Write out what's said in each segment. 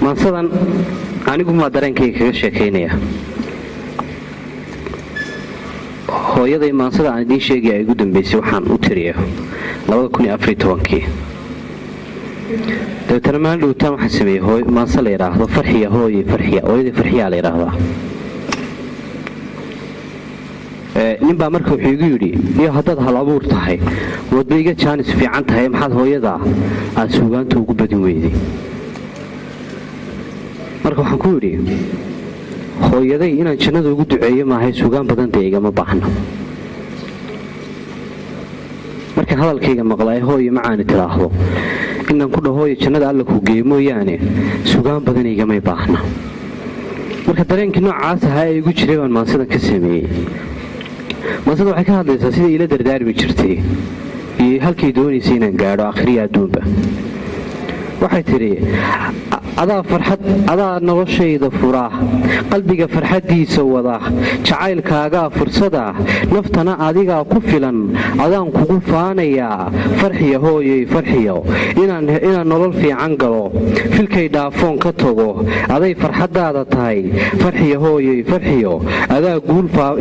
maansadan anigu ma dareenkayga kaga sheekaynaya hooyaday maansada aan idiin sheegay ay ugu dambeysay waxaan u tiriyo 2014 dabeetana maalin dhowtaan waxaan sameeyey maansa la yidhaahdo farxiya hooye farxiya hooyadii farxiyaa la yidhaahdaa ninbaa marka wuxuu igu yidhi iyo haddaad hal abuur tahay wadba iga jaanis fiican tahay maxaad hooyadaa aad suugaanta ugu badin weyday marka waxaan ku yidhi hooyaday inaan jannada ugu duceeyo maahay suugaan badan dee igama baahno markaan hadalkayga maqlay hooye macaani tidhaahdo inaan ku dhahooyo jannada alla ku geeyo mooyaane suugaan badan igamay baahna marka dareenkii noocaas ahaa ee igu jiray baan maansadan ka sameeyey maansada waxay ka hadlaysaa sida iila dardaarmi jirtay iyo halkay doonaysay inaan gaadho akhriya adduunba waxay tidhi adaa noloshayda fura qalbiga farxaddiisa wada jacaylkaagaa fursada naftana adigaa ku filan adaan kugu faanayaa farxiya hooyey farxiyo inaan nolol fiican galo filkay dhaafoon ka tago aday farxaddaada tahay farxiya hooyey farxiyo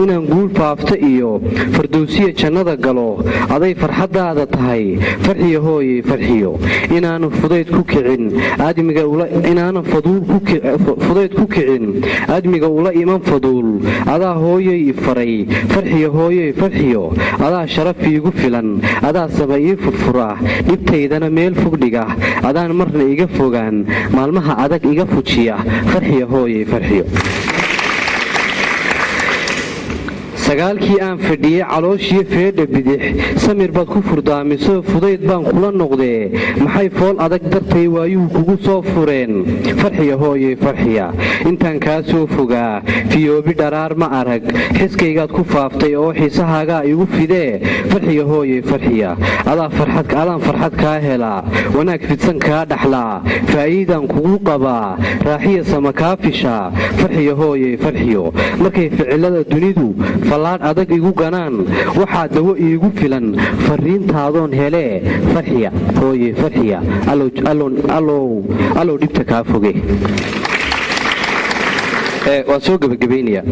inaan guul faafta iyo fardowsiya jannada galo aday farxaddaada tahay farxiya hooyey farxiyo inaanan fudayd ku kicin inaanan fudayd ku kicin aadmiga ula iman faduul adaa hooyey faray farxiya hooyey farxiyo adaa sharaf iigu filan adaa saba ii furfura dhibtaydana meel fogdhiga adaan marna iga fogaan maalmaha adag iga fujiya farxiya hooyey farxiyo sagaalkii aan fadhiyey calooshiyo feedha bidix samir baad ku furdaamiso fudayd baan kula noqdee maxay fool adag dartay waayuhu kugu soo fureen farxiya hooyey farxiya intaan kaa soo fogaa fiyoobi dharaar ma arag xiskaygaad ku faaftay oo xiisahaagaa igu fidee farxiya hooyey farxiya adaan farxad kaa helaa wanaag fidsan kaa dhaxlaa faa'iidaan kugu qabaa raaxiya sama kaa fishaa farxiya hooyey farxiyo markay ficilada dunidu fallaadh adag igu ganaan waxaa dawo iigu filan farriintaadoon helee farxiya hooye farxiya allow dhibta kaa foge waan soo gebagabaynayaa